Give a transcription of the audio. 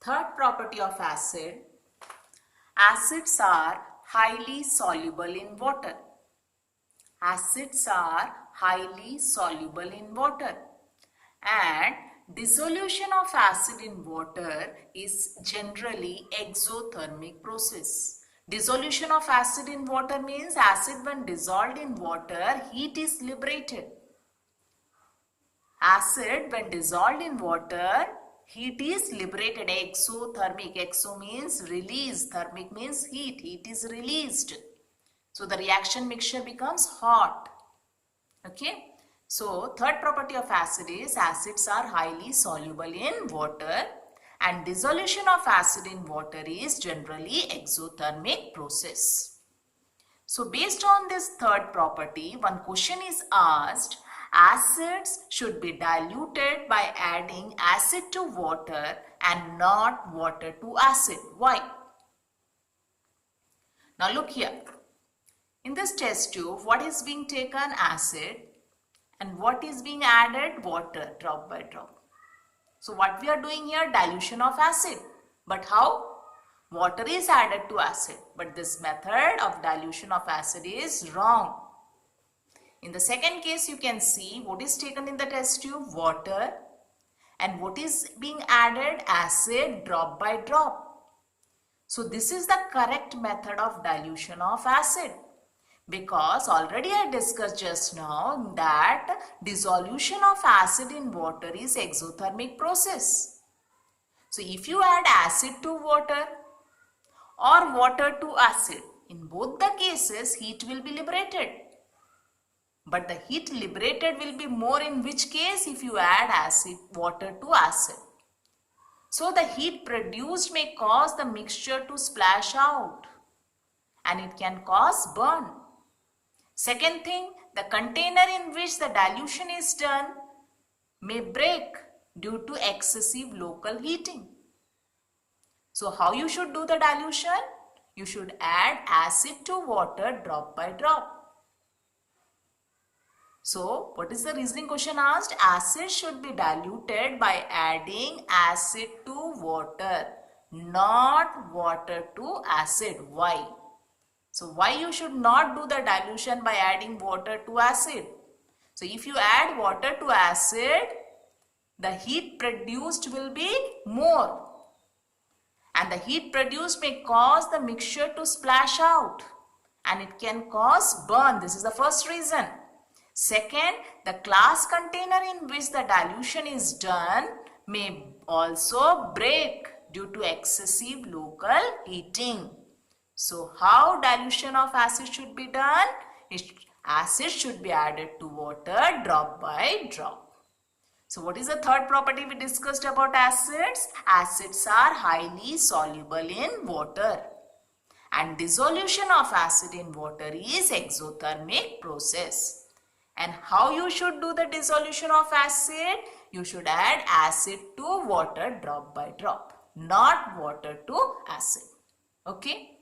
Third property of acid, acids are highly soluble in water. Acids are highly soluble in water, and dissolution of acid in water is generally exothermic process. Dissolution of acid in water means acid when dissolved in water, heat is liberated. Acid when dissolved in water, heat is liberated. Exothermic. Exo means release. Thermic means heat. Heat is released. So the reaction mixture becomes hot. Okay. So third property of acid is acids are highly soluble in water, and dissolution of acid in water is generally exothermic process. So based on this third property, one question is asked, acids should be diluted by adding acid to water and not water to acid. Why? Now look here. In this test tube, what is being taken? Acid, and what is being added? Water, drop by drop. So what we are doing here? Dilution of acid. But how? Water is added to acid. But this method of dilution of acid is wrong. In the second case, you can see what is taken in the test tube? Water. And what is being added? Acid, drop by drop. So this is the correct method of dilution of acid. Because already I discussed just now that dissolution of acid in water is exothermic process. So if you add acid to water or water to acid, in both the cases heat will be liberated. But the heat liberated will be more in which case? If you add water to acid. So the heat produced may cause the mixture to splash out, and it can cause burn. Second thing, the container in which the dilution is done may break due to excessive local heating. So how you should do the dilution? You should add acid to water drop by drop. So what is the reasoning question asked? Acid should be diluted by adding acid to water, not water to acid. Why? So why you should not do the dilution by adding water to acid? So if you add water to acid, the heat produced will be more. And the heat produced may cause the mixture to splash out. And it can cause burn. This is the first reason. Second, the glass container in which the dilution is done may also break due to excessive local heating. So how dilution of acid should be done? Acid should be added to water drop by drop. So what is the third property we discussed about acids? Acids are highly soluble in water, and dissolution of acid in water is exothermic process. And how you should do the dissolution of acid? You should add acid to water drop by drop, not water to acid. Okay.